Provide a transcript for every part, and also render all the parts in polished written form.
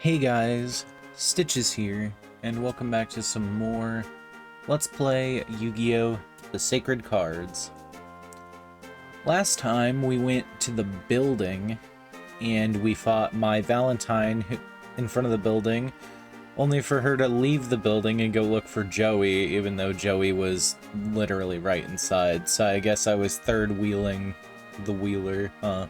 Hey guys, Stitches here, and welcome back to some more Let's Play Yu-Gi-Oh! The Sacred Cards. Last time we went to the building, and we fought my Valentine in front of the building, only for her to leave the building and go look for Joey, even though Joey was literally right inside, so I guess I was third-wheeling the wheeler, huh?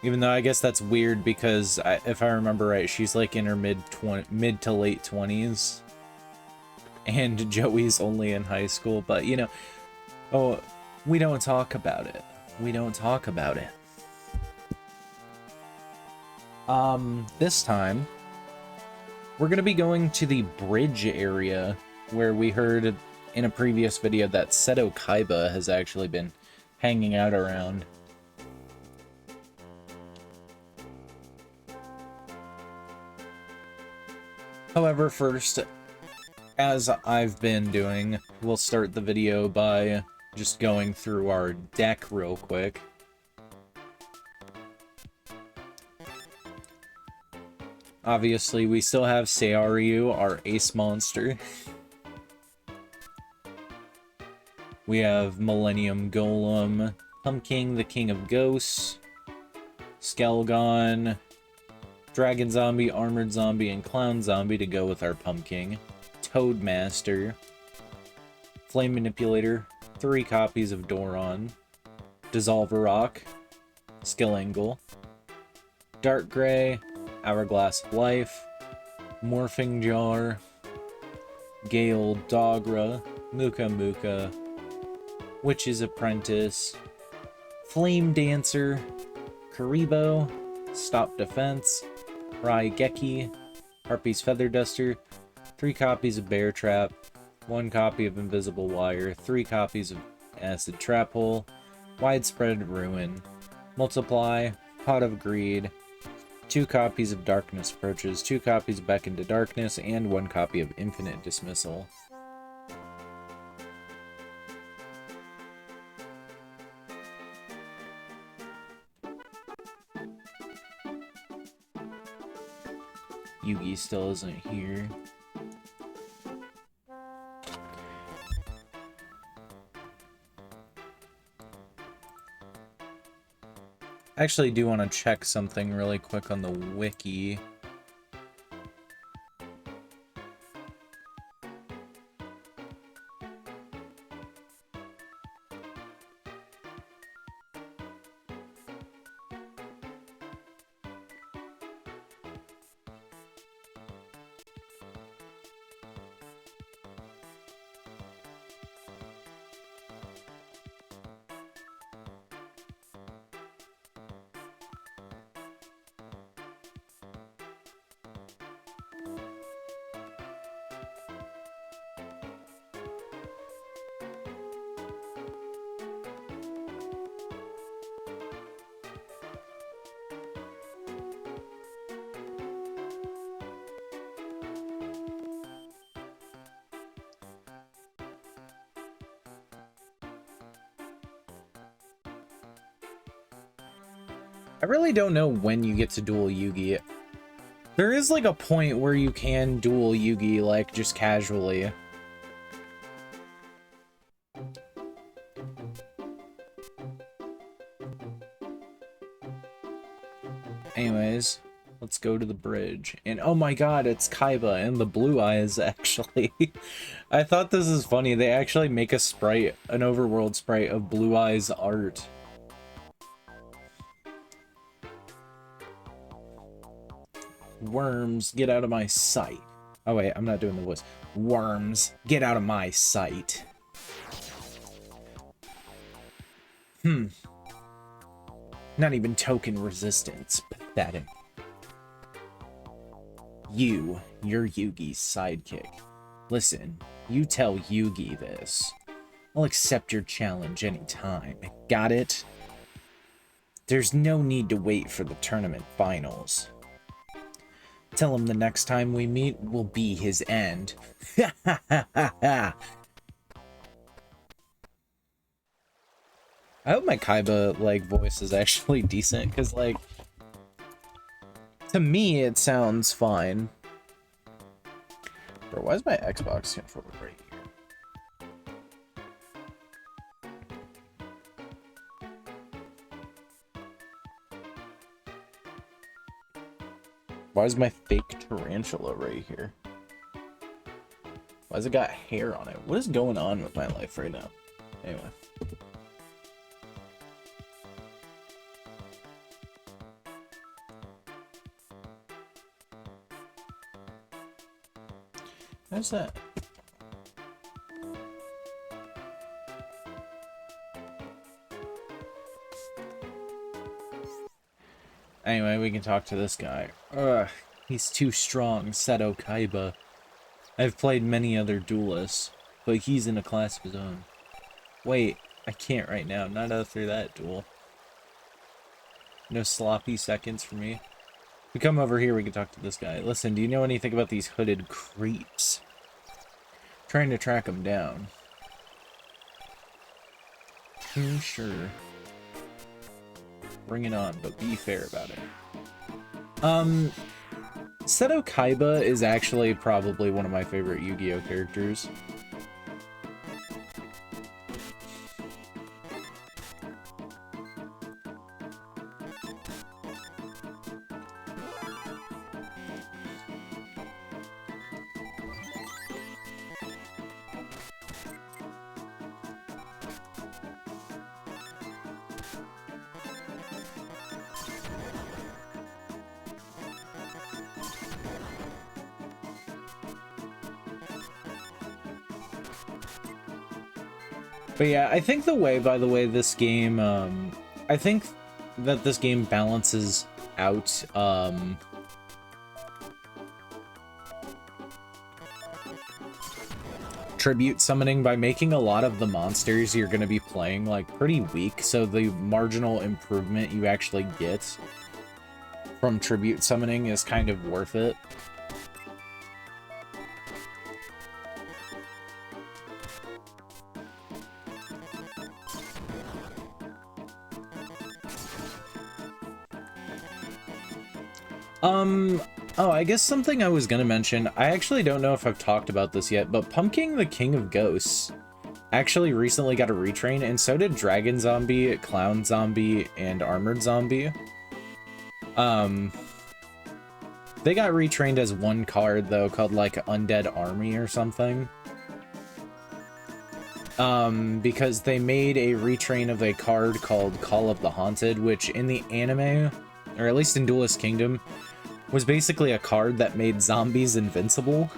Even though I guess that's weird because if I remember right, she's like in her mid to late 20s, and Joey's only in high school. But you know, oh, we don't talk about it. We don't talk about it. This time we're gonna be going to the bridge area where we heard in a previous video that Seto Kaiba has actually been hanging out around. However, first, as I've been doing, we'll start the video by just going through our deck real quick. Obviously, we still have Seiryu, our ace monster. We have Millennium Golem, Pumpkin, the King of Ghosts, Skelgon, Dragon Zombie, Armored Zombie, and Clown Zombie to go with our Pumpkin. Toadmaster. Flame Manipulator. 3 copies of Doron. Dissolver Rock. Skillangle. Dark Gray. Hourglass of Life. Morphing Jar. Gale Dogra. Muka Muka. Witch's Apprentice. Flame Dancer. Karibo. Stop Defense. Raigeki, Harpy's Feather Duster, 3 copies of Bear Trap, 1 copy of Invisible Wire, 3 copies of Acid Trap Hole, Widespread Ruin, Multiply, Pot of Greed, 2 copies of Darkness Approaches, 2 copies of Beckon to Darkness, and 1 copy of Infinite Dismissal. Yugi still isn't here. I actually do want to check something really quick on the wiki. I really don't know when you get to duel Yugi. There is like a point where you can duel Yugi, like, just casually. Anyways, let's go to the bridge. And oh my god, it's Kaiba and the blue eyes, actually. I thought this is funny. They actually make a sprite, an overworld sprite of blue eyes art. Worms, get out of my sight. Oh wait, I'm not doing the voice. Worms, get out of my sight. Not even token resistance. Pathetic. You're Yugi's sidekick. Listen, you tell Yugi this. I'll accept your challenge anytime. Got it? There's no need to wait for the tournament finals. Tell him the next time we meet will be his end. Ha ha ha ha ha! I hope my Kaiba, like, voice is actually decent, because, like, To me, it sounds fine. Bro, why is my Xbox controller right here? Why is my fake tarantula right here? Why's it got hair on it? What is going on with my life right now? Anyway. How's that? Anyway, we can talk to this guy. Ugh, he's too strong, Seto Kaiba. I've played many other duelists, but he's in a class of his own. Wait, I can't right now, not after that duel. No sloppy seconds for me. We come over here, we can talk to this guy. Listen, do you know anything about these hooded creeps? Trying to track them down. Sure. Bring it on, but be fair about it. Seto Kaiba is actually probably one of my favorite Yu-Gi-Oh characters. But yeah, I think by the way, this game, I think that this game balances out, tribute summoning by making a lot of the monsters you're going to be playing, like, pretty weak, so the marginal improvement you actually get from tribute summoning is kind of worth it. Oh, I guess something I was gonna mention, I actually don't know if I've talked about this yet, but Pumpkin the King of Ghosts actually recently got a retrain, and so did Dragon Zombie, Clown Zombie, and Armored Zombie. They got retrained as one card, though, called, like, Undead Army or something. Because they made a retrain of a card called Call of the Haunted, which in the anime, or at least in Duelist Kingdom, was basically a card that made zombies invincible.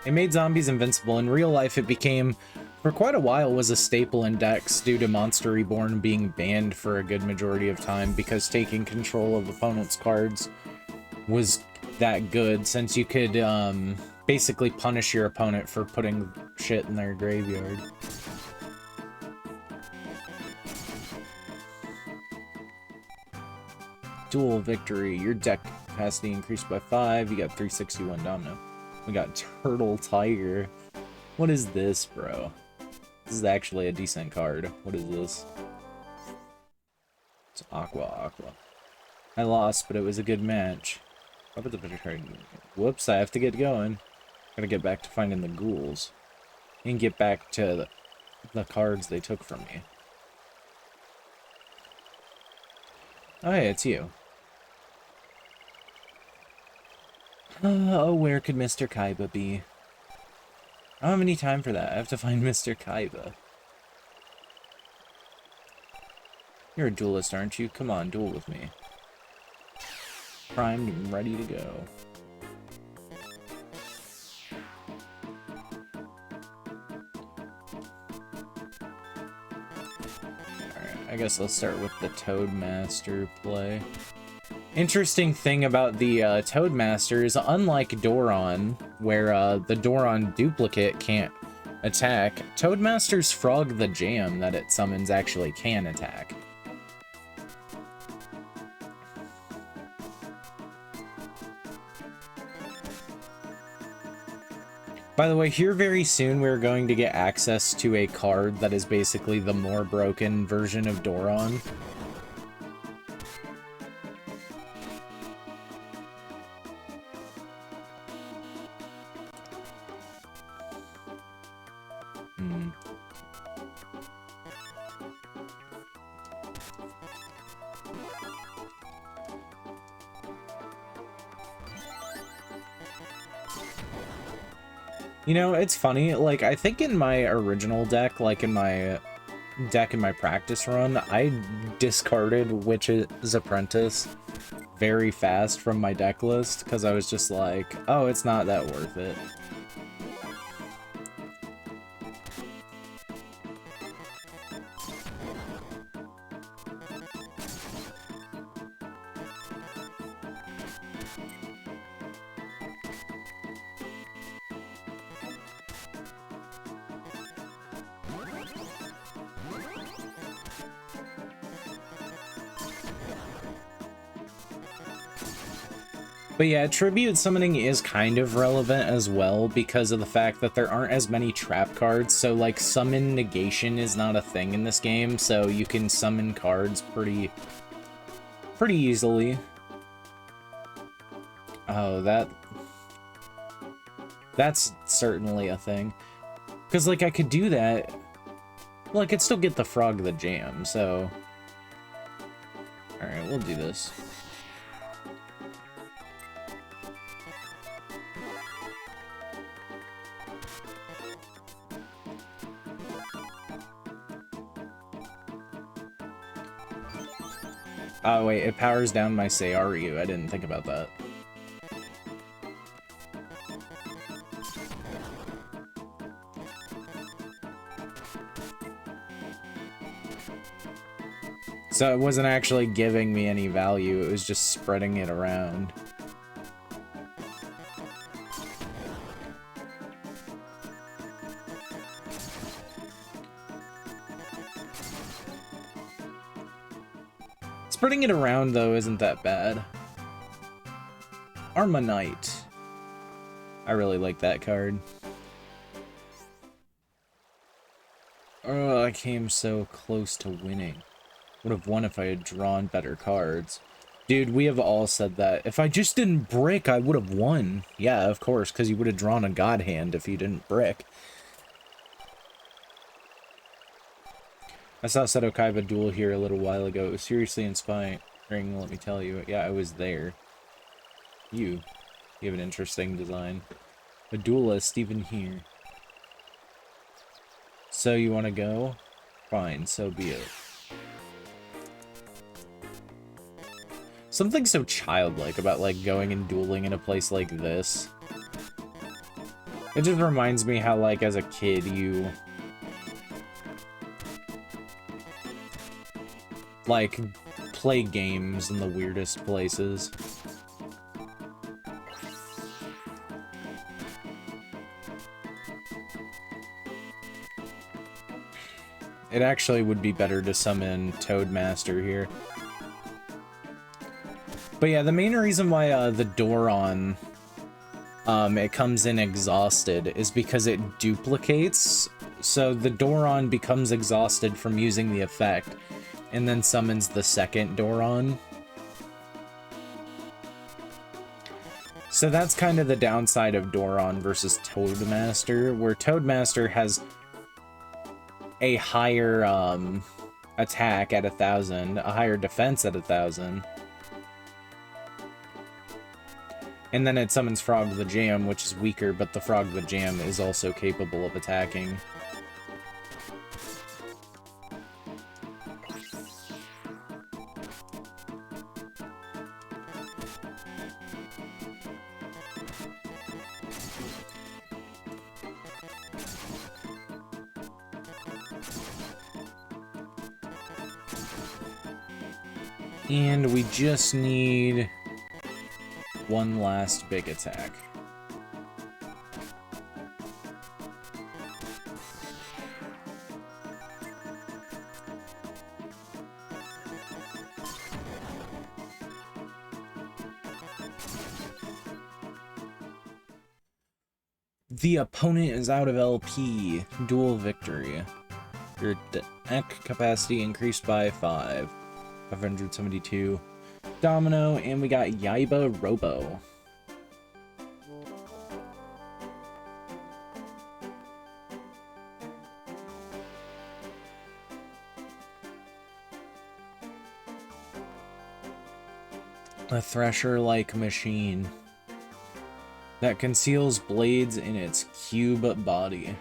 It made zombies invincible. In real life, it became, for quite a while, was a staple in decks due to Monster Reborn being banned for a good majority of time because taking control of opponents' cards was that good, since you could basically punish your opponent for putting shit in their graveyard. Duel victory. Your deck capacity increased by 5. You got 361 domino. We got Turtle Tiger. What is this, bro? This is actually a decent card. What is this? It's Aqua. I lost, but it was a good match. Whoops, I have to get going. Gotta get back to finding the ghouls. And get back to the cards they took from me. Oh, hey, it's you. Oh, where could Mr. Kaiba be? I don't have any time for that. I have to find Mr. Kaiba. You're a duelist, aren't you? Come on, duel with me. Primed and ready to go. Alright, I guess let's start with the Toadmaster play. Interesting thing about the Toadmaster is, unlike Doron, where the Doron duplicate can't attack, Toadmaster's Frog the Jam that it summons actually can attack. By the way, here very soon we're going to get access to a card that is basically the more broken version of Doron. You know, it's funny, like, I think in my original deck, like in my deck in my practice run, I discarded Witch's Apprentice very fast from my deck list, because I was just like, oh, it's not that worth it. But yeah, tribute summoning is kind of relevant as well because of the fact that there aren't as many trap cards, so like summon negation is not a thing in this game, so you can summon cards pretty easily. Oh, that's certainly a thing. Because like I could do that, well, I could still get the Frog the Jam, so alright, we'll do this. Oh wait, it powers down my Seiryu. I didn't think about that. So it wasn't actually giving me any value, it was just spreading it around. Spreading it around, though, isn't that bad. Armanite. I really like that card. Oh, I came so close to winning. Would have won if I had drawn better cards. Dude, we have all said that. If I just didn't brick, I would have won. Yeah, of course, because you would have drawn a god hand if you didn't brick. I saw Seto Kaiba duel here a little while ago. It was seriously inspiring, let me tell you. Yeah, I was there. You have an interesting design. A duelist even here. So you want to go? Fine, so be it. Something so childlike about, like, going and dueling in a place like this. It just reminds me how, like, as a kid, you... like, play games in the weirdest places. It actually would be better to summon Toadmaster here. But yeah, the main reason why the Doron it comes in exhausted is because it duplicates. So the Doron becomes exhausted from using the effect, and then summons the second Doron. So that's kind of the downside of Doron versus Toadmaster, where Toadmaster has a higher attack at 1,000, a higher defense at 1,000. And then it summons Frog the Jam, which is weaker, but the Frog the Jam is also capable of attacking. And we just need one last big attack. The opponent is out of LP. Duel victory. Your deck capacity increased by 572. Domino, and we got YuGiOh Robo. A thresher-like machine that conceals blades in its cube body.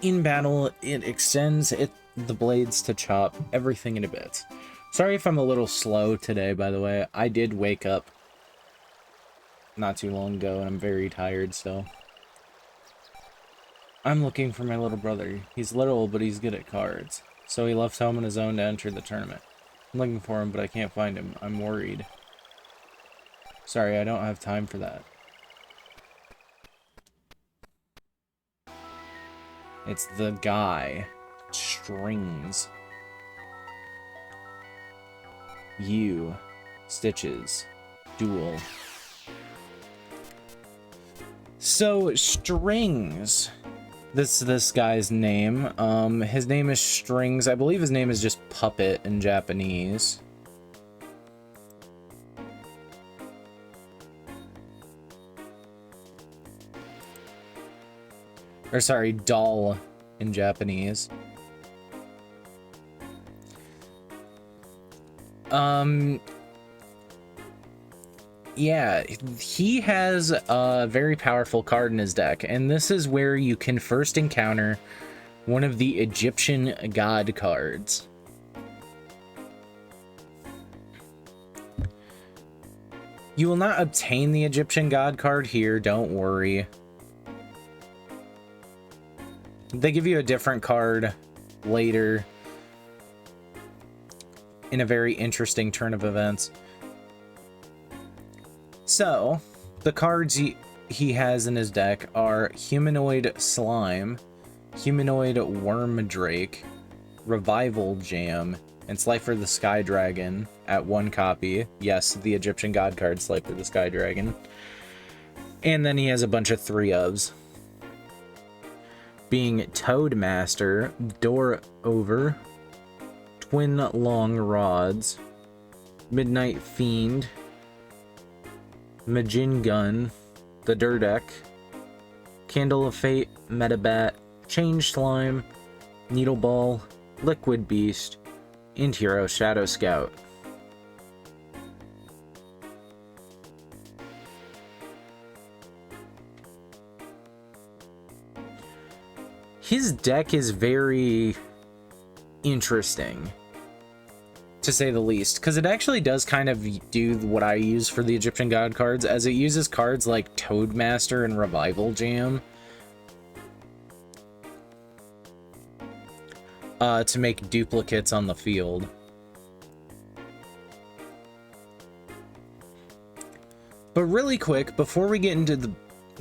In battle, it extends the blades to chop everything into bits. Sorry if I'm a little slow today, by the way. I did wake up not too long ago, and I'm very tired still. I'm looking for my little brother. He's little, but he's good at cards. So he left home on his own to enter the tournament. I'm looking for him, but I can't find him. I'm worried. Sorry, I don't have time for that. It's the guy. Strings. You. Stitches. Duel. So, Strings. This guy's name. His name is Strings. I believe his name is just Puppet in Japanese. Or sorry, doll in Japanese. Yeah, he has a very powerful card in his deck, and this is where you can first encounter one of the Egyptian god cards. You will not obtain the Egyptian god card here, don't worry. They give you a different card later in a very interesting turn of events. So, the cards he has in his deck are Humanoid Slime, Humanoid Wormdrake, Revival Jam, and Slifer the Sky Dragon at 1 copy. Yes, the Egyptian god card, Slifer the Sky Dragon. And then he has a bunch of 3-ofs. Being Toadmaster, Door Over, Twin Long Rods, Midnight Fiend, Majin Gun, the Durdeck, Candle of Fate, Metabat, Change Slime, Needle Ball, Liquid Beast, and Hero Shadow Scout. His deck is very interesting, to say the least, because it actually does kind of do what I use for the Egyptian god cards, as it uses cards like Toadmaster and Revival Jam to make duplicates on the field. But really quick, before we get into the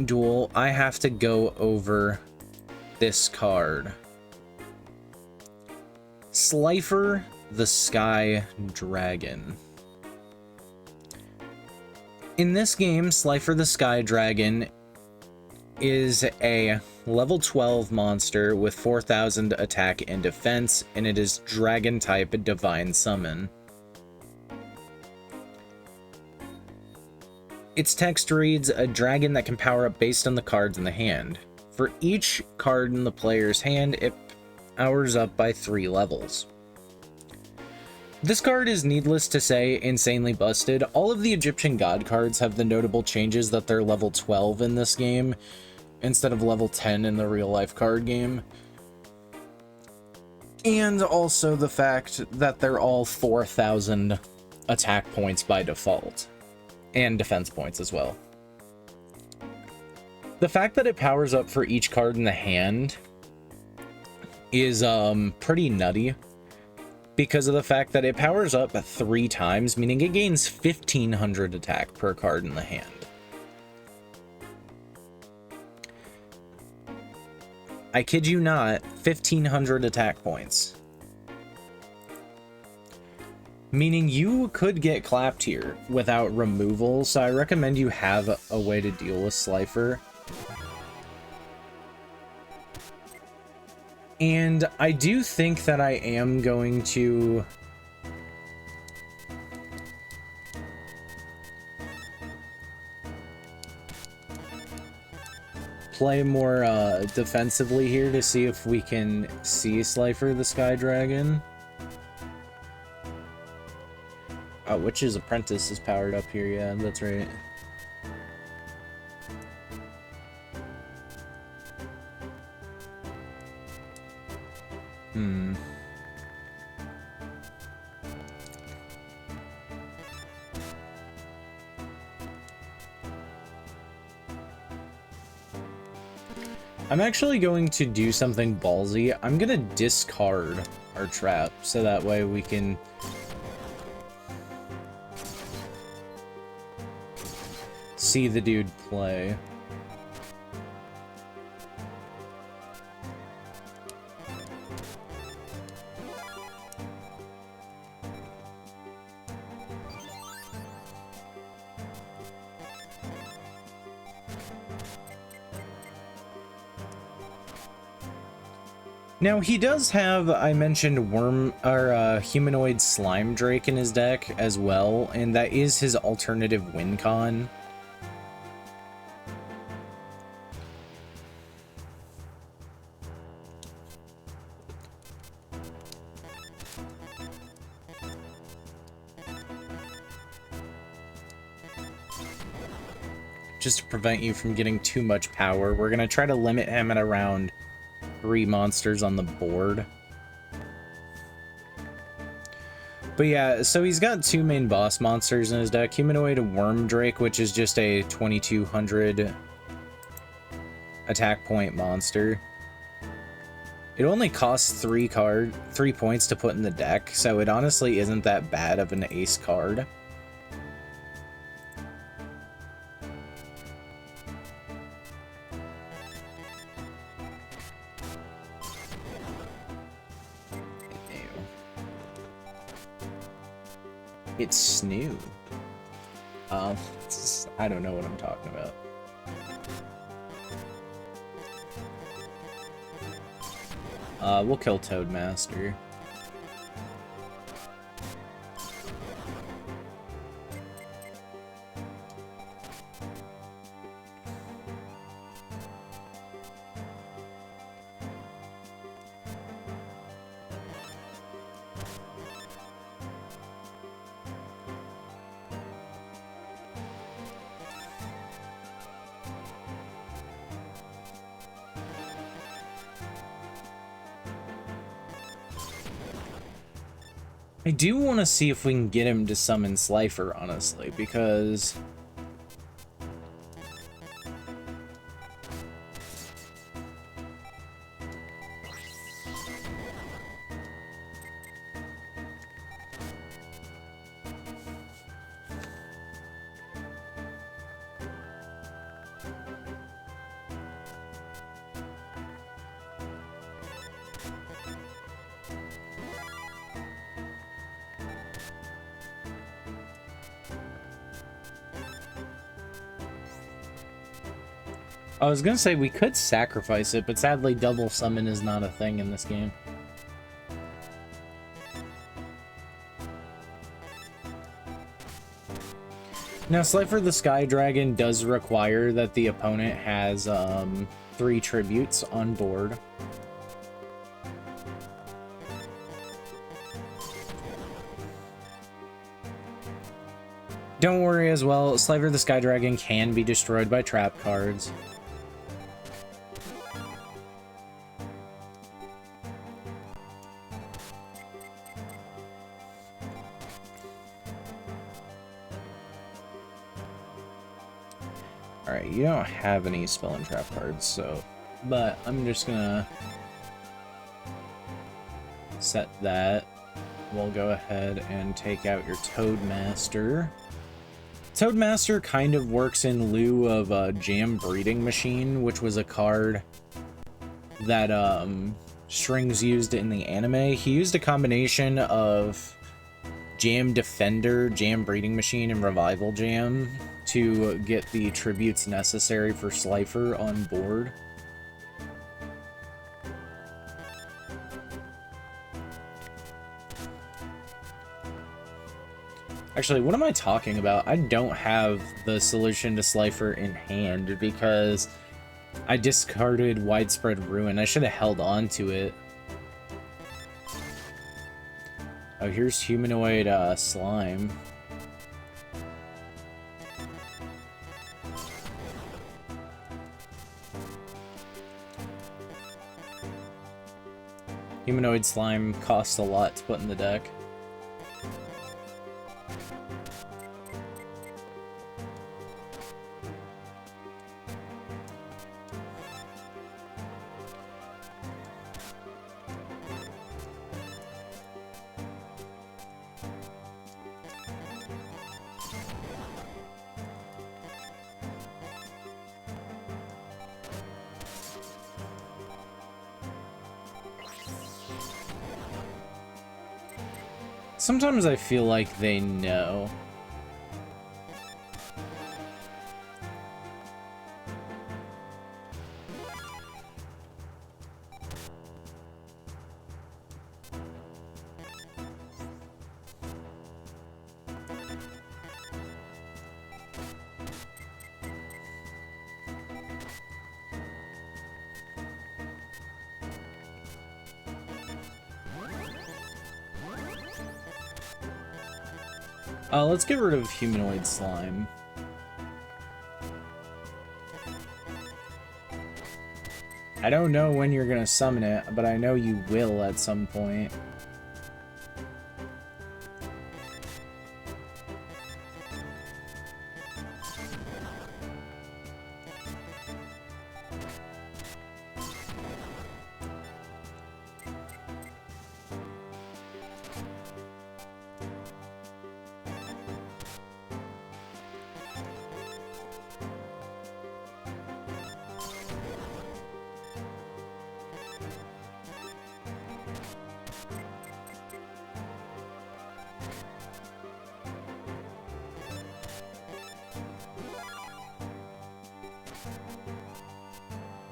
duel, I have to go over this card. Slifer the Sky Dragon. In this game, Slifer the Sky Dragon is a level 12 monster with 4,000 attack and defense, and it is Dragon type Divine Summon. Its text reads, a dragon that can power up based on the cards in the hand. For each card in the player's hand, it powers up by 3 levels. This card is, needless to say, insanely busted. All of the Egyptian god cards have the notable changes that they're level 12 in this game, instead of level 10 in the real-life card game. And also the fact that they're all 4,000 attack points by default, and defense points as well. The fact that it powers up for each card in the hand is pretty nutty, because of the fact that it powers up 3 times, meaning it gains 1,500 attack per card in the hand. I kid you not, 1,500 attack points. Meaning you could get clapped here without removal, so I recommend you have a way to deal with Slifer. And I do think that I am going to play more defensively here to see if we can see Slifer the Sky Dragon. Witch's Apprentice is powered up here, yeah, that's right. I'm actually going to do something ballsy. I'm gonna discard our trap, so that way we can see the dude play. Now, he does have, I mentioned, humanoid slime drake in his deck as well, and that is his alternative win con. Just to prevent you from getting too much power, we're going to try to limit him at around 3 monsters on the board. But yeah, so he's got 2 main boss monsters in his deck. Humanoid Worm Drake, which is just a 2200 attack point monster. It only costs 3 points to put in the deck, so it honestly isn't that bad of an ace card. It's Snoo. I don't know what I'm talking about. We'll kill Toadmaster. I do want to see if we can get him to summon Slifer, honestly, because I was gonna say we could sacrifice it, but sadly double summon is not a thing in this game. Now, Slifer the Sky Dragon does require that the opponent has 3 tributes on board. Don't worry as well, Slifer the Sky Dragon can be destroyed by trap cards. Alright, you don't have any spell and trap cards, so... But I'm just gonna set that. We'll go ahead and take out your Toadmaster. Toadmaster kind of works in lieu of Jam Breeding Machine, which was a card that Strings used in the anime. He used a combination of Jam Defender, Jam Breeding Machine, and Revival Jam to get the tributes necessary for Slifer on board. Actually, what am I talking about? I don't have the solution to Slifer in hand because I discarded Widespread Ruin. I should have held on to it. Oh, here's Humanoid Slime. Humanoid Slime costs a lot to put in the deck. Sometimes I feel like they know. Let's get rid of Humanoid Slime. I don't know when you're gonna summon it, but I know you will at some point.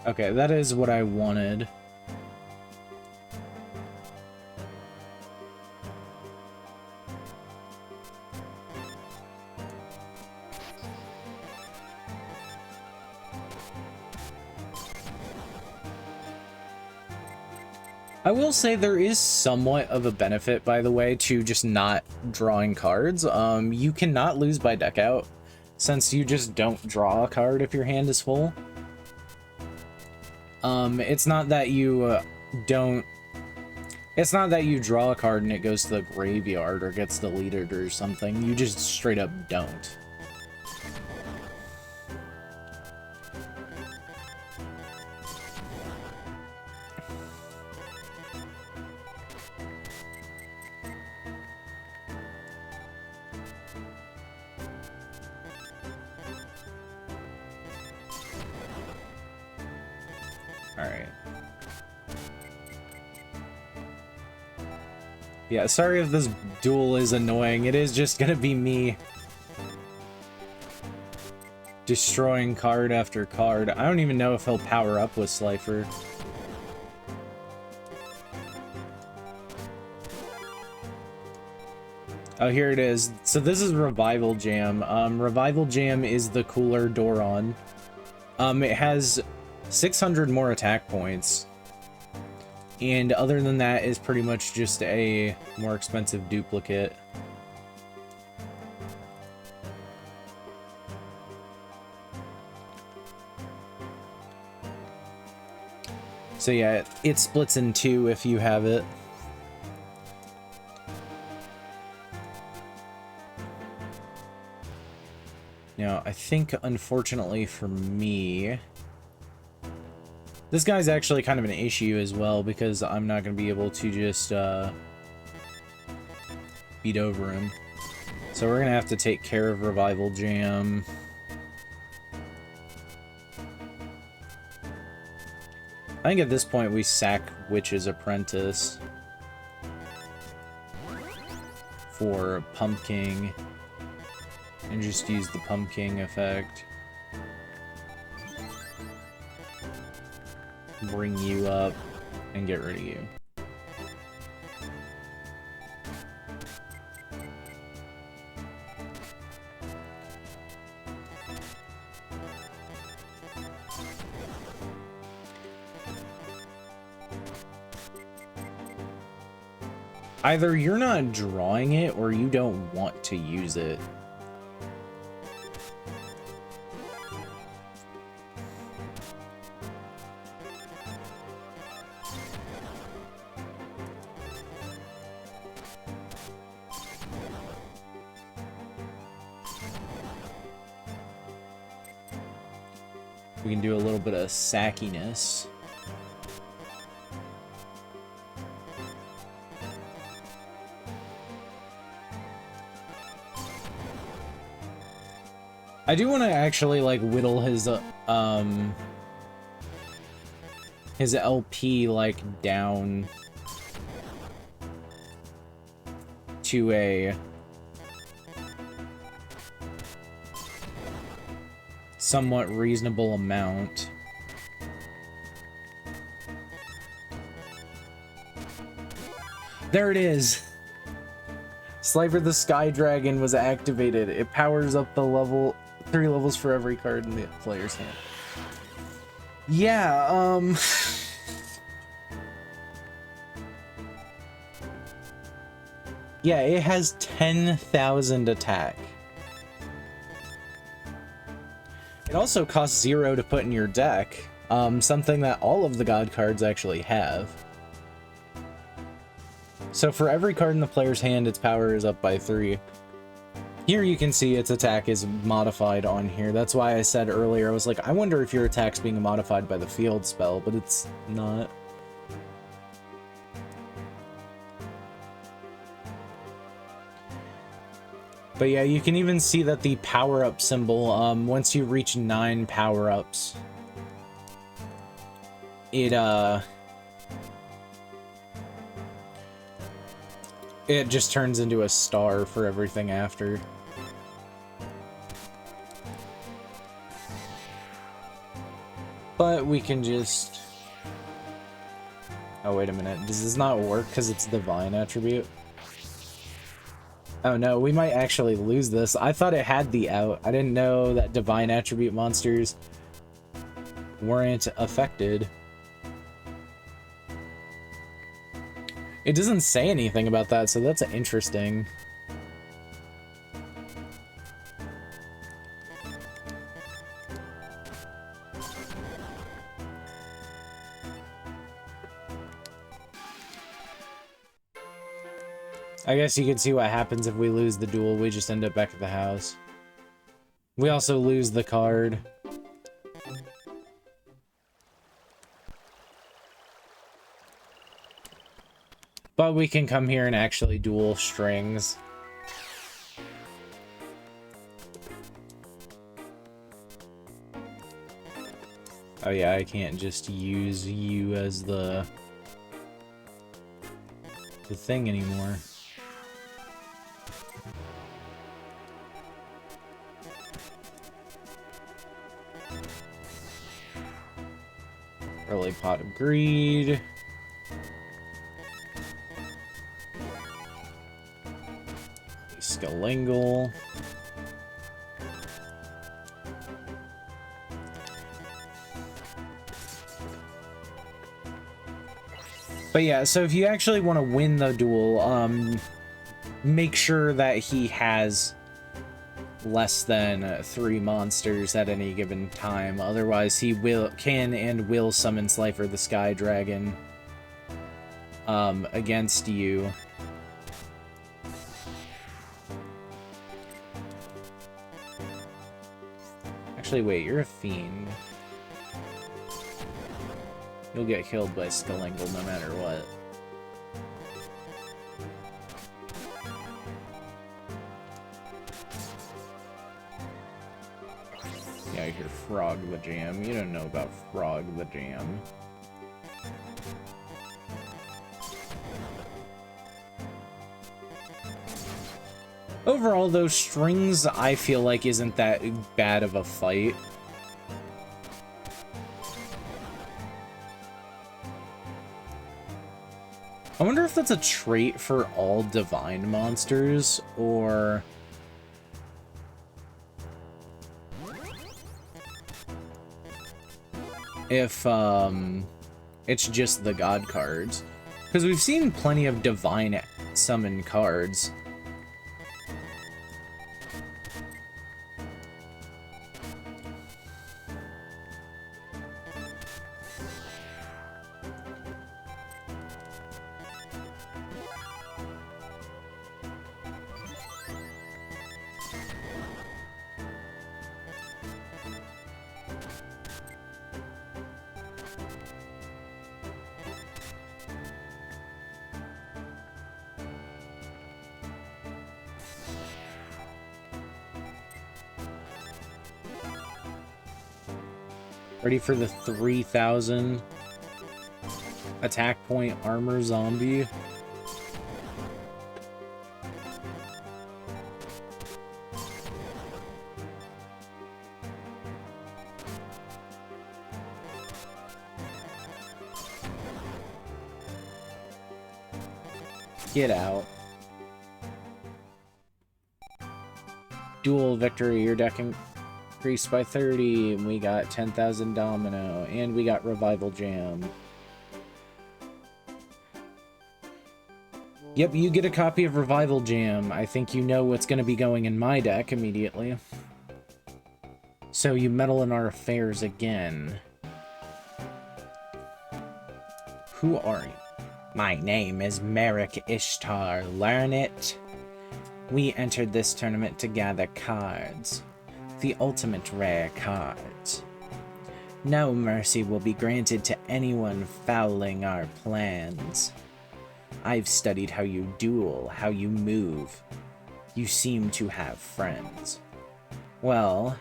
Okay, that is what I wanted. I will say there is somewhat of a benefit, by the way, to just not drawing cards. You cannot lose by deck out, since you just don't draw a card if your hand is full. It's not that you it's not that you draw a card and it goes to the graveyard or gets deleted or something. You just straight up don't. Yeah, sorry if this duel is annoying. It is just gonna be me destroying card after card. I don't even know if he'll power up with Slifer. Oh, here it is. So this is Revival Jam. Revival Jam is the cooler Doron. It has 600 more attack points. And other than that, is pretty much just a more expensive duplicate. So yeah, it splits in two if you have it. Now, I think, unfortunately for me, this guy's actually kind of an issue as well, because I'm not going to be able to just beat over him. So we're going to have to take care of Revival Jam. I think at this point we sack Witch's Apprentice. for Pumpkin and just use the Pumpkin effect. Bring you up and get rid of you. Either you're not drawing it or you don't want to use it. We can do a little bit of sackiness. I do want to actually like whittle his LP like down to a somewhat reasonable amount. There it is. Slifer the Sky Dragon was activated. It powers up the 3 levels for every card in the player's hand. Yeah, yeah, it has 10,000 attack. It also costs 0 to put in your deck, something that all of the god cards actually have. So for every card in the player's hand, its power is up by 3. Here you can see its attack is modified on here. That's why I said earlier, I was like, I wonder if your attack's being modified by the field spell, but it's not. But yeah, you can even see that the power-up symbol, once you reach 9 power-ups, it just turns into a star for everything after. But we can just... Oh, wait a minute. Does this not work because it's divine attribute? Oh no, we might actually lose this. I thought it had the out. I didn't know that divine attribute monsters weren't affected. It doesn't say anything about that, so that's interesting. I guess you can see what happens if we lose the duel. We just end up back at the house. We also lose the card. But we can come here and actually duel strings. Oh yeah, I can't just use you as the thing anymore. Early Pot of Greed. Skalingle. But yeah, so if you actually want to win the duel, make sure that he has less than 3 monsters at any given time. Otherwise, he can and will summon Slifer the Sky Dragon against you. Actually, wait, you're a fiend. You'll get killed by Skalingle no matter what. Yeah, I hear Frog the Jam. You don't know about Frog the Jam. Overall, though, strings, I feel like, isn't that bad of a fight. I wonder if that's a trait for all divine monsters, or... if, it's just the god cards. Because we've seen plenty of divine summon cards. Ready for the 3,000 attack point armor zombie. Get out. Duel victory, your deck increased by 30, and we got 10,000 domino, and we got revival jam. Yep, you get a copy of revival jam. I think you know what's going to be going in my deck immediately. So you meddle in our affairs again. Who are you? My name is Merrick Ishtar. Learn it? We entered this tournament to gather cards. The ultimate rare cards. No mercy will be granted to anyone fouling our plans. I've studied how you duel, how you move. You seem to have friends. Well,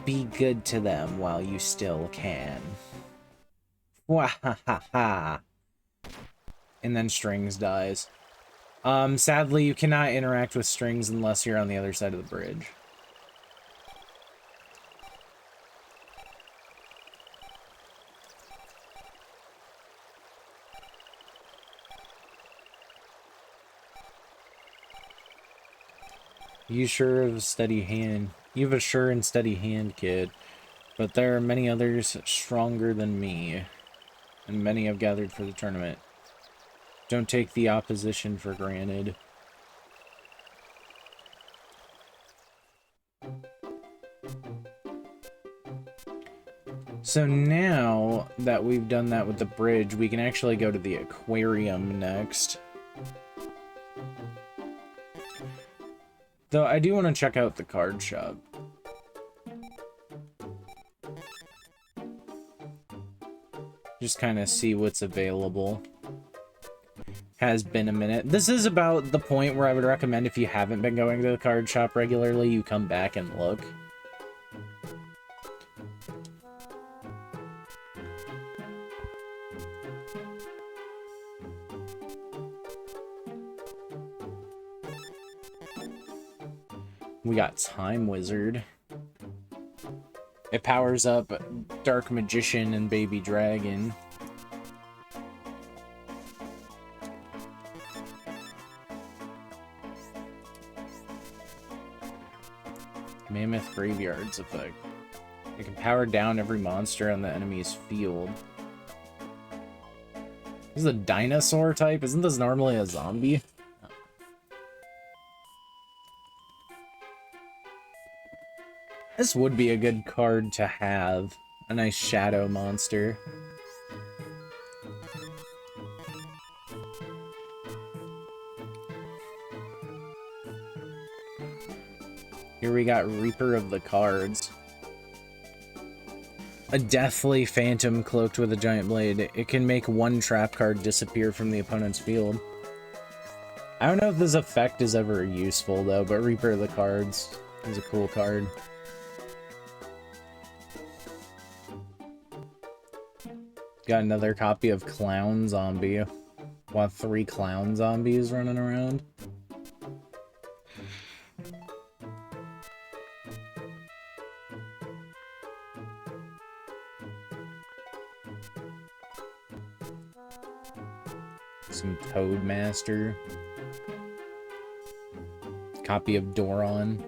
be good to them while you still can. Wahahaha. And then Strings dies. Sadly, you cannot interact with Strings unless you're on the other side of the bridge. You sure have a steady hand. You have a sure and steady hand, kid. But there are many others stronger than me. And many have gathered for the tournament. Don't take the opposition for granted. So now that we've done that with the bridge, we can actually go to the aquarium next. Though I do want to check out the card shop. Just kind of see what's available. Has been a minute. This is about the point where I would recommend, if you haven't been going to the card shop regularly, you come back and look. We got Time Wizard. It powers up Dark Magician and Baby Dragon. Mammoth Graveyard's effect. It can power down every monster on the enemy's field. This is a dinosaur type? Isn't this normally a zombie? This would be a good card to have. A nice shadow monster. Here we got Reaper of the Cards. A deathly phantom cloaked with a giant blade. It can make one trap card disappear from the opponent's field. I don't know if this effect is ever useful though, but Reaper of the Cards is a cool card. Got another copy of Clown Zombie. Want 3 clown zombies running around? Some Toadmaster. Copy of Doron.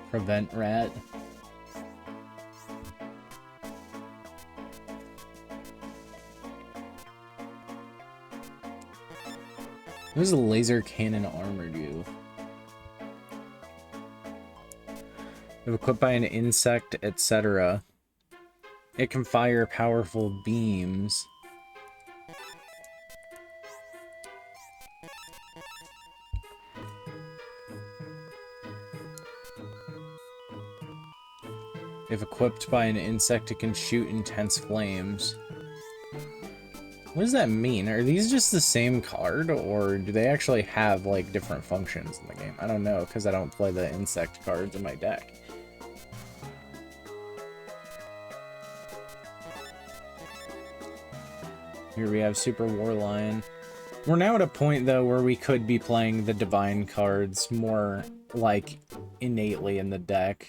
Prevent Rat. What does a laser cannon armor do? If equipped by an insect, etc., it can fire powerful beams. If equipped by an insect, it can shoot intense flames. What does that mean? Are these just the same card, or do they actually have, like, different functions in the game? I don't know, because I don't play the insect cards in my deck. Here we have Super War Lion. We're now at a point, though, where we could be playing the Divine cards more, like, innately in the deck.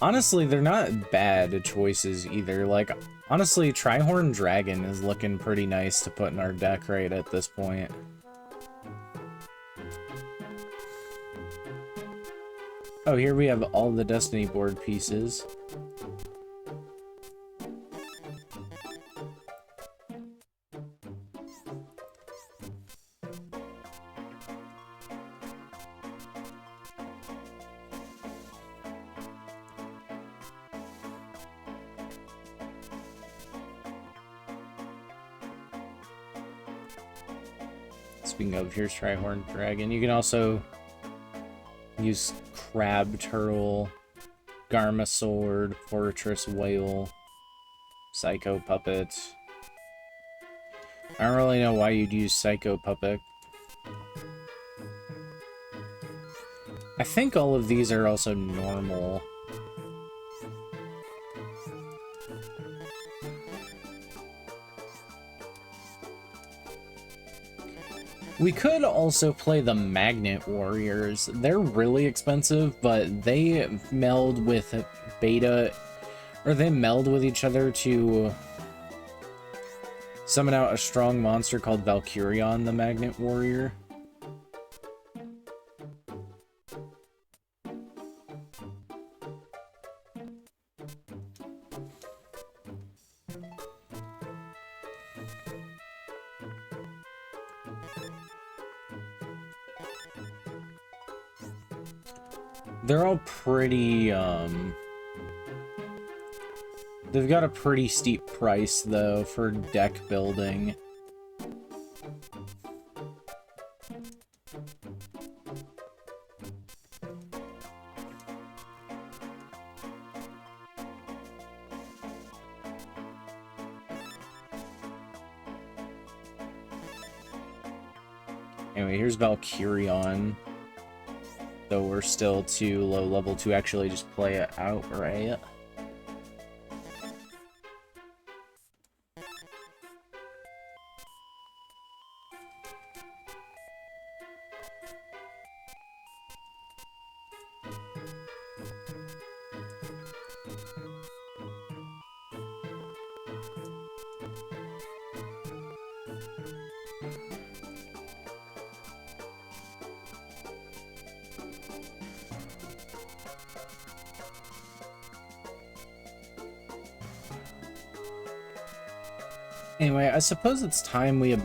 Honestly, they're not bad choices either. Like, honestly, Trihorn Dragon is looking pretty nice to put in our deck right at this point. Oh, here we have all the Destiny board pieces. Speaking of, here's Trihorn Dragon. You can also use Crab Turtle, Garma Sword, Fortress Whale, Psycho Puppet. I don't really know why you'd use Psycho Puppet. I think all of these are also normal. We could also play the Magnet Warriors. They're really expensive, but they meld with beta, or they meld with each other to summon out a strong monster called Valkyrion, the Magnet Warrior. They're all pretty, they've got a pretty steep price, though, for deck building. Anyway, here's Valkyrion. Though we're still too low level to actually just play it outright. Anyway, I suppose it's time we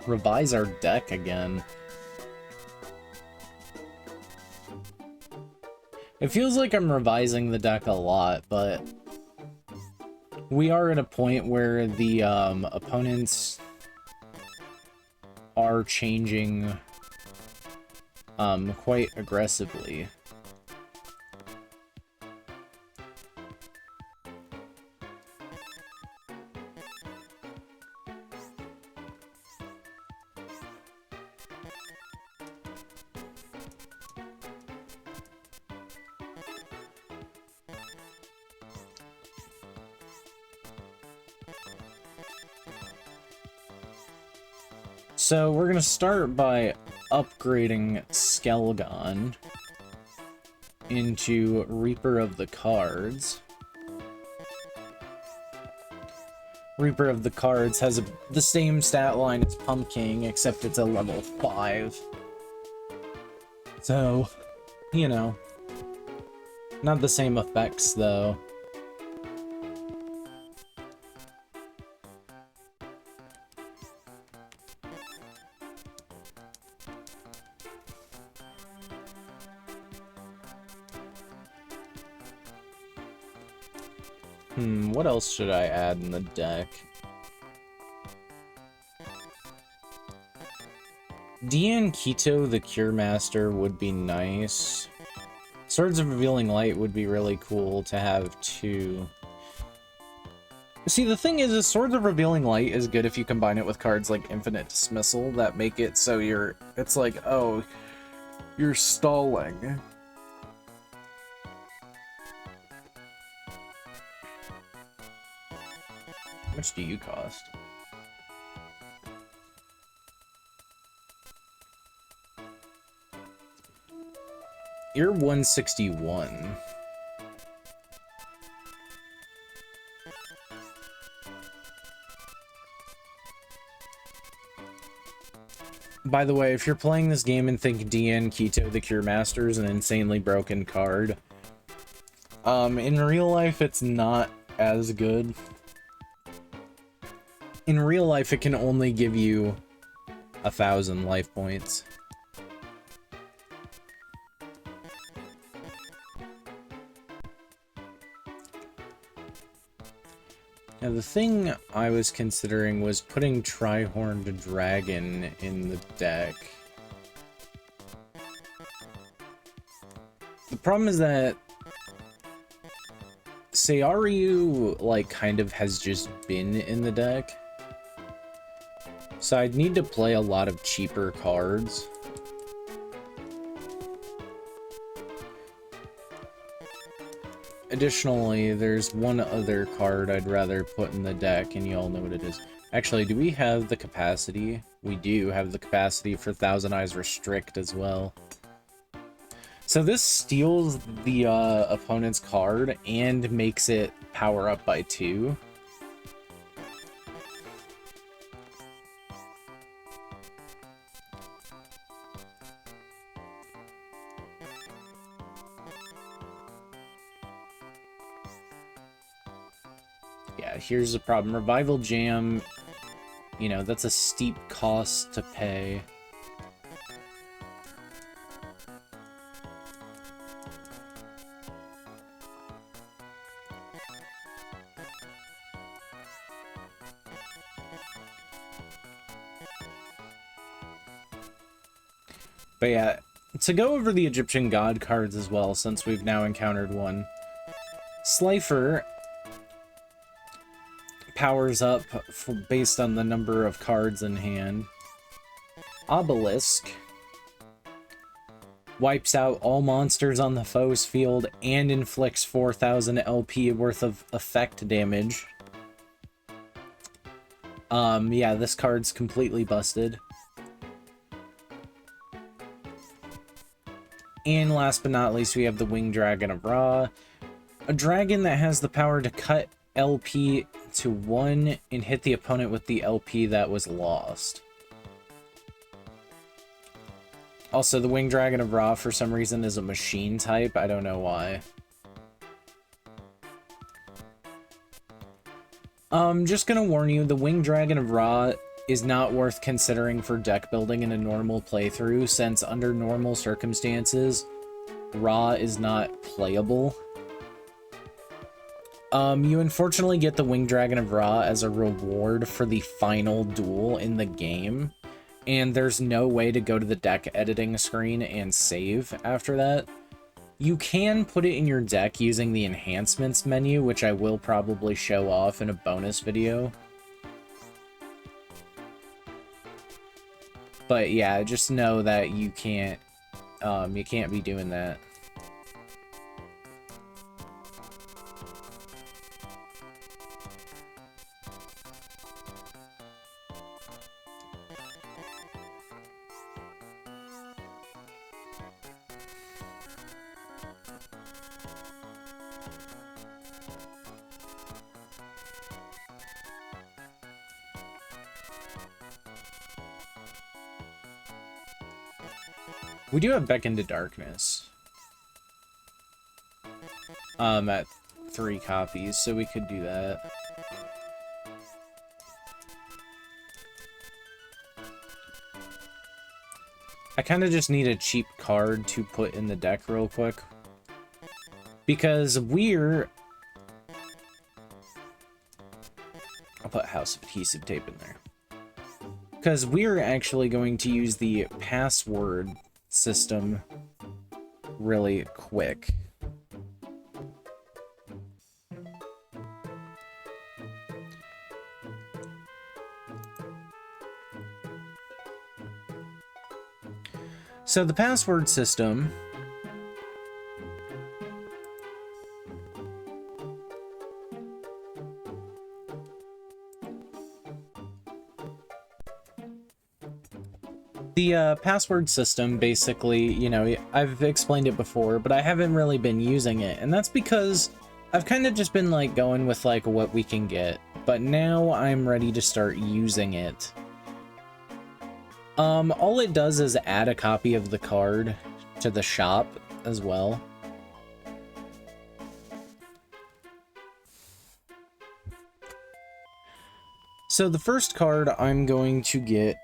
revise our deck again. It feels like I'm revising the deck a lot, but we are at a point where the opponents are changing quite aggressively. So we're gonna start by upgrading Skelgon into Reaper of the Cards. Reaper of the Cards has the same stat line as Pumpkin, except it's a level 5. So, you know, not the same effects, though. What else should I add in the deck? YuGiOh the Cure Master would be nice. Swords of Revealing Light would be really cool to have too. See, the thing is Swords of Revealing Light is good if you combine it with cards like Infinite Dismissal that make it so it's like, oh, you're stalling. How much do you cost? You're 161. By the way, if you're playing this game and think YuGiOh the Cure Master is an insanely broken card, in real life it's not as good. In real life, it can only give you 1,000 life points. Now, the thing I was considering was putting Tri-Horned Dragon in the deck. The problem is that Seiryu, like, kind of has just been in the deck. So I'd need to play a lot of cheaper cards. Additionally, there's one other card I'd rather put in the deck, and you all know what it is. Actually, do we have the capacity? We do have the capacity for Thousand Eyes Restrict as well. So this steals the opponent's card and makes it power up by 2. Yeah, here's the problem. Revival Jam, you know, that's a steep cost to pay. But yeah, to go over the Egyptian God cards as well, since we've now encountered one. Slifer powers up based on the number of cards in hand. Obelisk wipes out all monsters on the foe's field and inflicts 4,000 LP worth of effect damage. Yeah, this card's completely busted. And last but not least, we have the Winged Dragon of Ra. A dragon that has the power to cut LP to 1 and hit the opponent with the LP that was lost. Also, the Winged Dragon of Ra, for some reason, is a machine type. I don't know why. Just gonna warn you, the Winged Dragon of Ra is not worth considering for deck building in a normal playthrough, since under normal circumstances, Ra is not playable. You unfortunately get the Winged Dragon of Ra as a reward for the final duel in the game, and there's no way to go to the deck editing screen and save after that. You can put it in your deck using the enhancements menu, which I will probably show off in a bonus video. But yeah, just know that you can't be doing that. We do have Beck into Darkness. At 3 copies, so we could do that. I kind of just need a cheap card to put in the deck real quick. Because we're... I'll put House of Adhesive Tape in there. Because we're actually going to use the password system really quick. So the password system password system basically, you know, I've explained it before, but I haven't really been using it, and that's because I've kind of just been like going with like what we can get, but now I'm ready to start using it. All it does is add a copy of the card to the shop as well. So the first card I'm going to get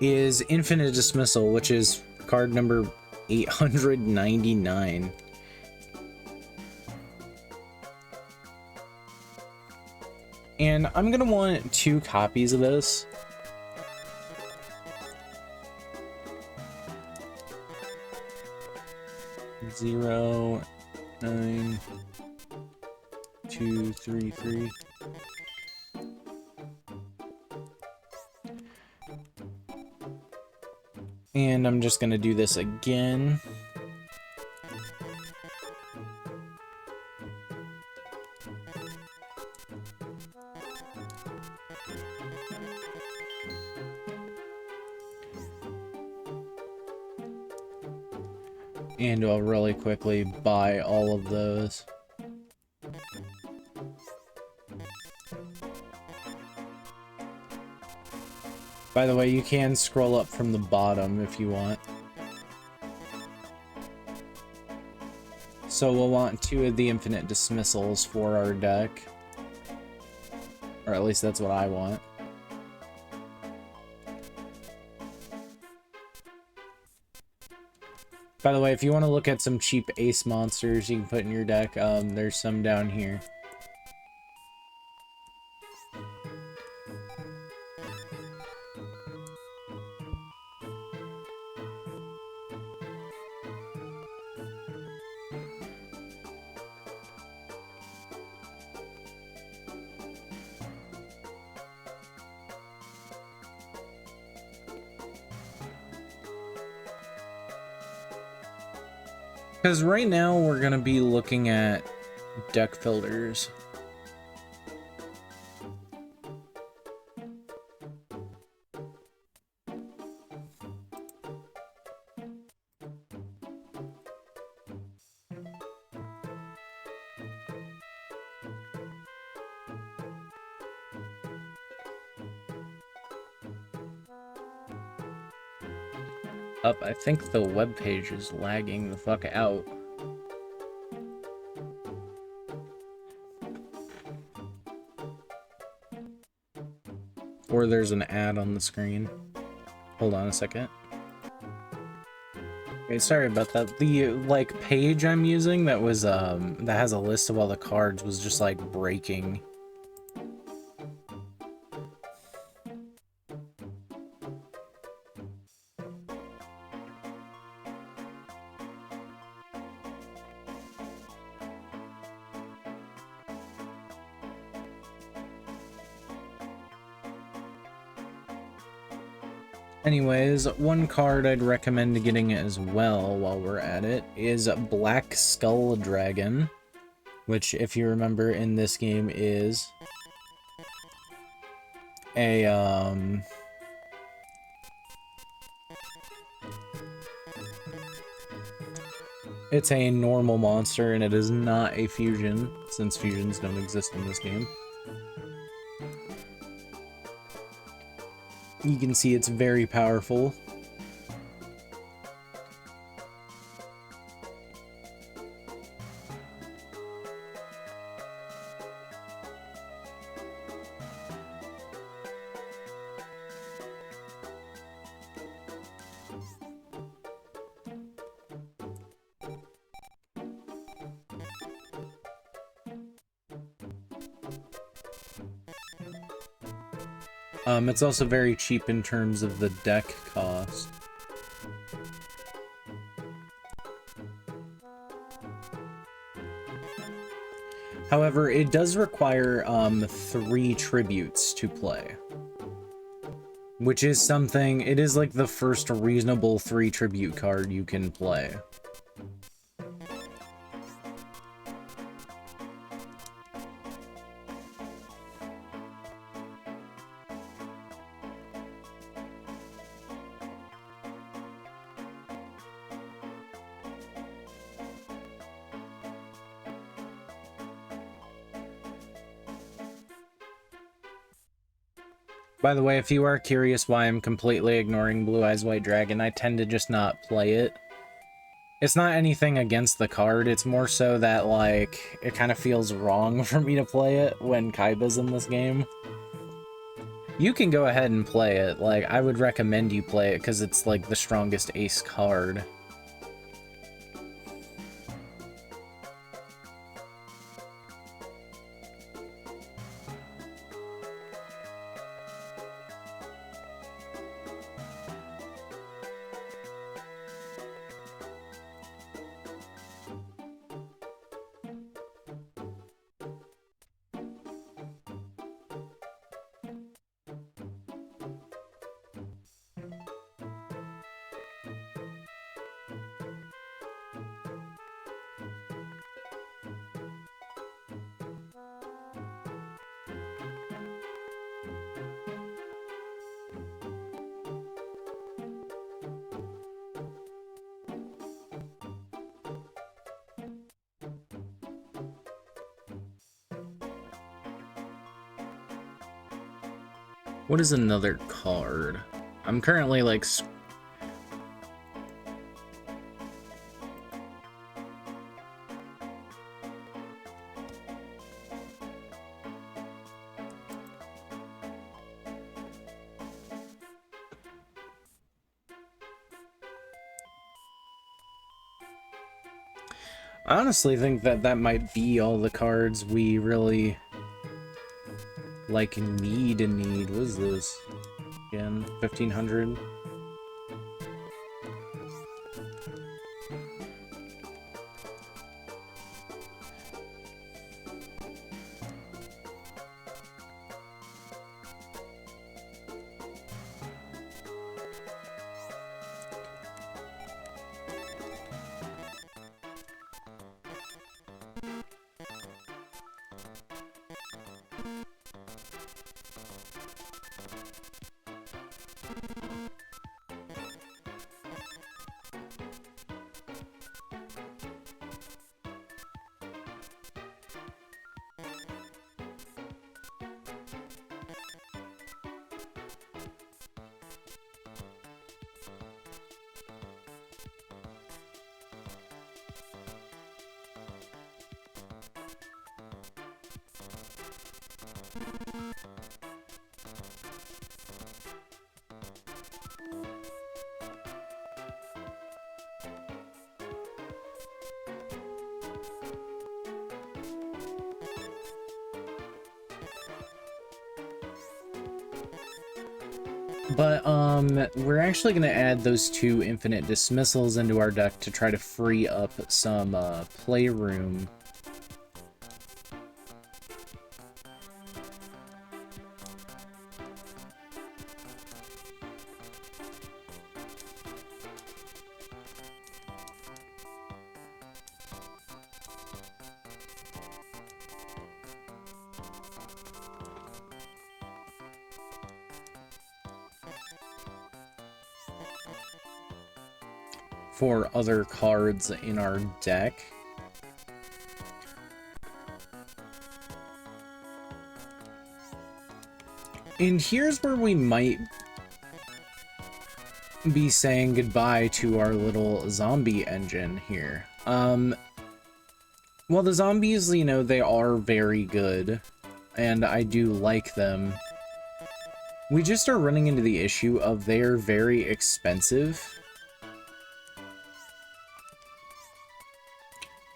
is Infinite Dismissal, which is card number 899. And I'm gonna want 2 copies of this. Zero, 9, 2, 3, 3. And I'm just gonna do this again. And I'll really quickly buy all of those. By the way, you can scroll up from the bottom if you want. So we'll want 2 of the Infinite Dismissals for our deck. Or at least that's what I want. By the way, if you want to look at some cheap ace monsters you can put in your deck, there's some down here. Because right now we're going to be looking at deck filters. Up, I think the web page is lagging the fuck out. Or there's an ad on the screen. Hold on a second. Okay, sorry about that. The like page I'm using that was that has a list of all the cards was just like breaking. Anyways, one card I'd recommend getting as well while we're at it is Black Skull Dragon, which, if you remember, in this game is a it's a normal monster, and it is not a fusion, since fusions don't exist in this game. You can see it's very powerful. It's also very cheap in terms of the deck cost. However, it does require 3 tributes to play. Which is something, it is like the first reasonable 3 tribute card you can play. By the way, if you are curious why I'm completely ignoring Blue Eyes White Dragon, I tend to just not play it. It's not anything against the card, it's more so that, like, it kind of feels wrong for me to play it when Kaiba's in this game. You can go ahead and play it, like, I would recommend you play it because it's, like, the strongest ace card. What is another card? I'm currently, like... I honestly think that that might be all the cards we really... like, need. What is this? Again, 1500. But, we're actually going to add those 2 infinite dismissals into our deck to try to free up some, playroom. for other cards in our deck. And here's where we might be saying goodbye to our little zombie engine here. Well, the zombies, you know, they are very good, and I do like them. We just are running into the issue of they're very expensive.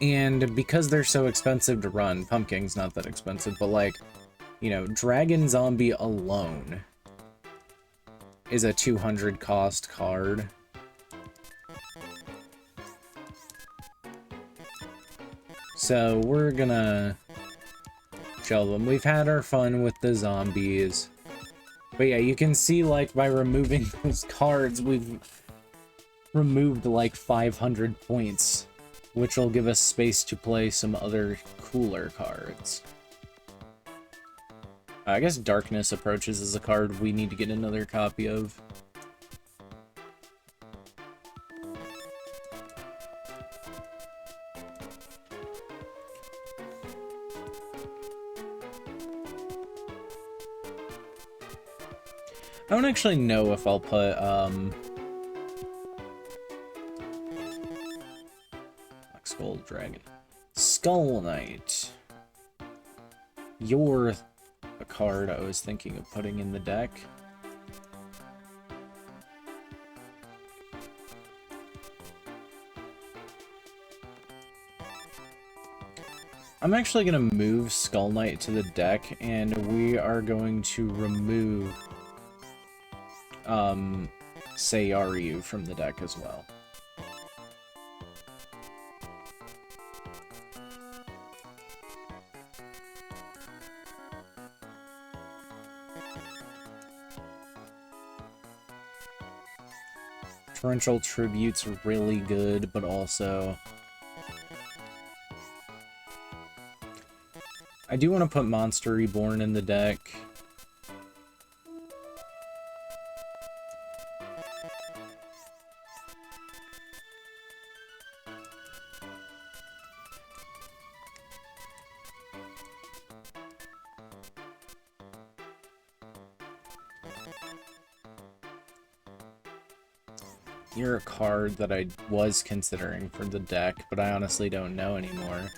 And because they're so expensive to run, Pumpkin's not that expensive, but like, you know, Dragon Zombie alone is a 200 cost card. So we're gonna shell them. We've had our fun with the zombies. But yeah, you can see, like, by removing those cards, we've removed like 500 points, which will give us space to play some other cooler cards. I guess Darkness Approaches is a card we need to get another copy of. I don't actually know if I'll put, Black Skull Dragon. Skull Knight. You're a card I was thinking of putting in the deck. I'm actually going to move Skull Knight to the deck, and we are going to remove Sayaryu from the deck as well. Torrential Tribute's really good, but also I do want to put Monster Reborn in the deck. You're a card that I was considering for the deck, but I honestly don't know anymore.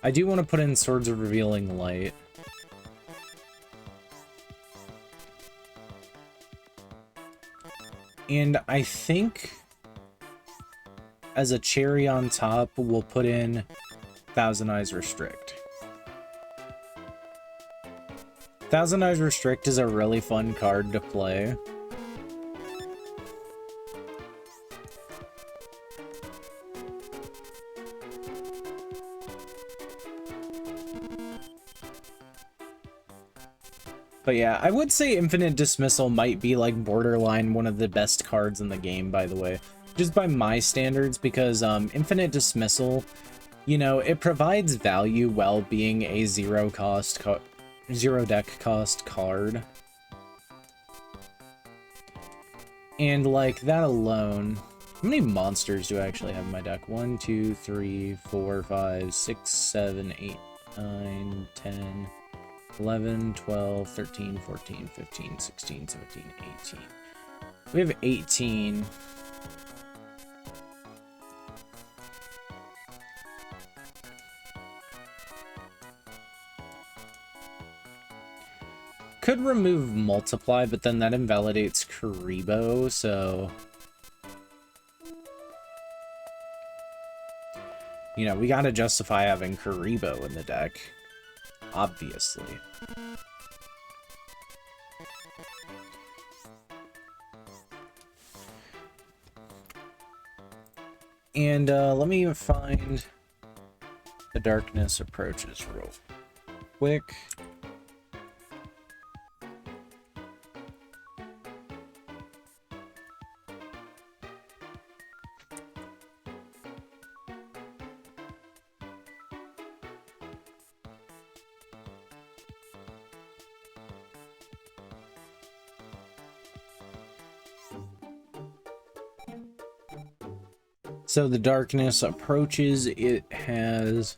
I do want to put in Swords of Revealing Light. And I think as a cherry on top, we'll put in Thousand Eyes Restrict. Thousand Eyes Restrict is a really fun card to play. But yeah, I would say Infinite Dismissal might be like borderline one of the best cards in the game, by the way. Just by my standards, because Infinite Dismissal, you know, it provides value while being a zero deck cost card. And like that alone, how many monsters do I actually have in my deck? 1, 2, 3, 4, 5, 6, 7, 8, 9, 10, 11, 12, 13, 14, 15, 16, 17, 18. We have 18. Could remove Multiply, but then that invalidates Kuriboh, so you know, we gotta justify having Kuriboh in the deck, obviously. And let me find the Darkness Approaches real quick. So the darkness approaches, it has...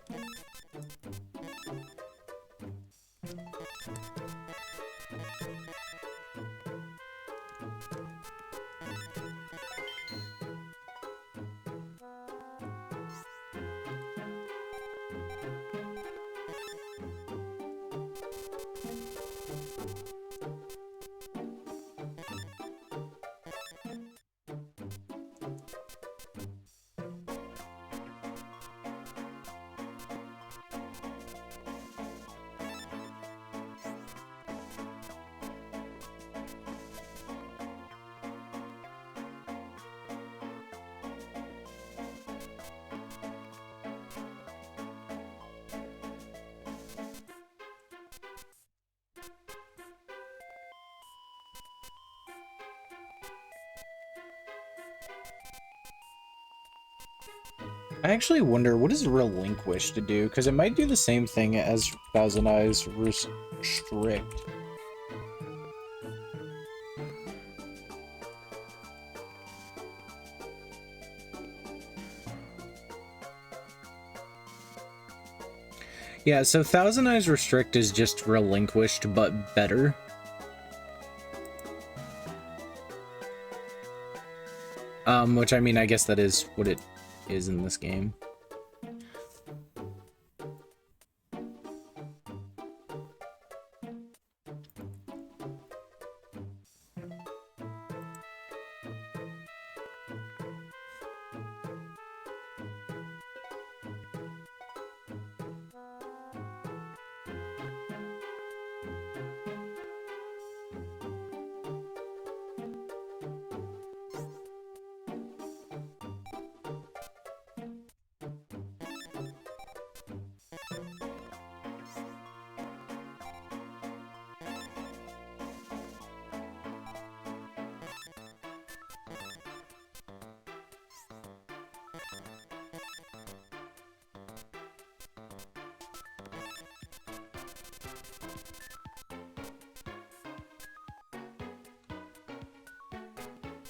I actually wonder, what does Relinquish to do? Because it might do the same thing as Thousand Eyes Restrict. Yeah, so Thousand Eyes Restrict is just Relinquished, but better. Which, I mean, I guess that is what it is in this game.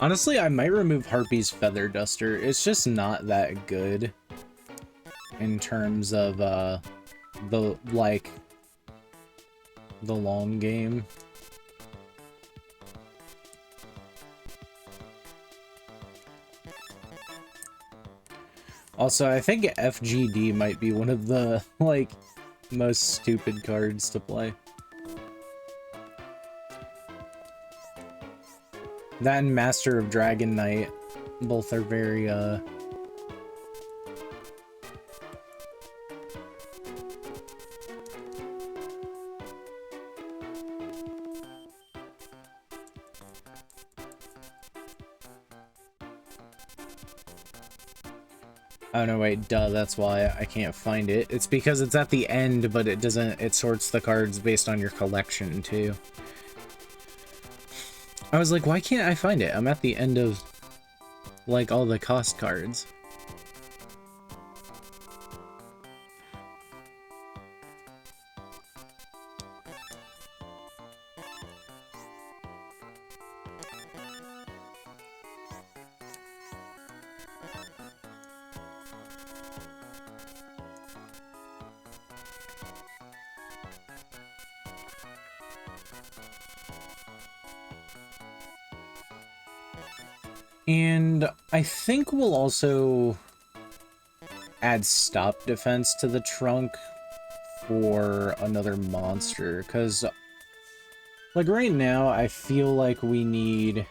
Honestly, I might remove Harpy's Feather Duster. It's just not that good in terms of, the long game. Also, I think FGD might be one of the, like, most stupid cards to play. That and Master of Dragon Knight, both are very, Oh, no, wait, duh, that's why I can't find it. It's because it's at the end, but it doesn't, it sorts the cards based on your collection, too. I was like, why can't I find it? I'm at the end of, like, all the cost cards. And I think we'll also add stop defense to the trunk for another monster, because, like, right now, I feel like we need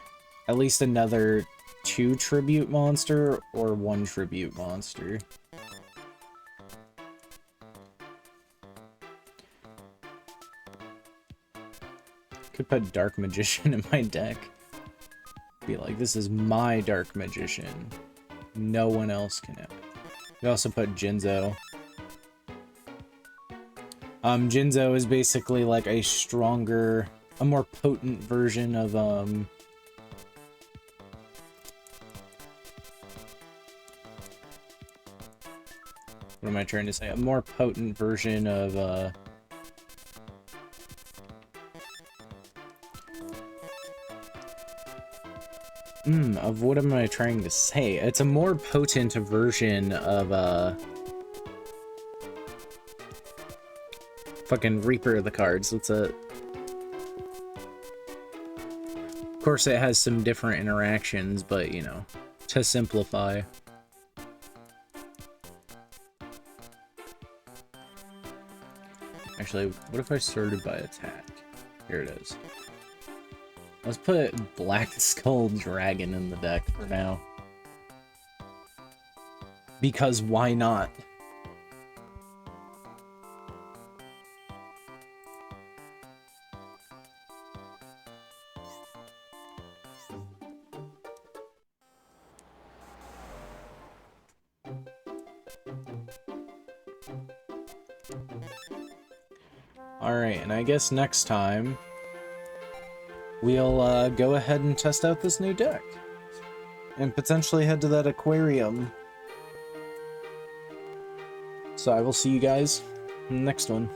at least another 2 tribute monster or 1 tribute monster. Could put Dark Magician in my deck. Be like, this is my Dark Magician. No one else can have it. We also put Jinzo. Jinzo is basically like a stronger, a more potent version of, what am I trying to say? A more potent version of, Of what am I trying to say? It's a more potent version of, fucking Reaper of the Cards. That's it. Of course, it has some different interactions, but, you know, to simplify. Actually, what if I sorted by attack? Here it is. Let's put Black Skull Dragon in the deck for now. Because why not? Alright, and I guess next time we'll go ahead and test out this new deck. And potentially head to that aquarium. So I will see you guys in the next one.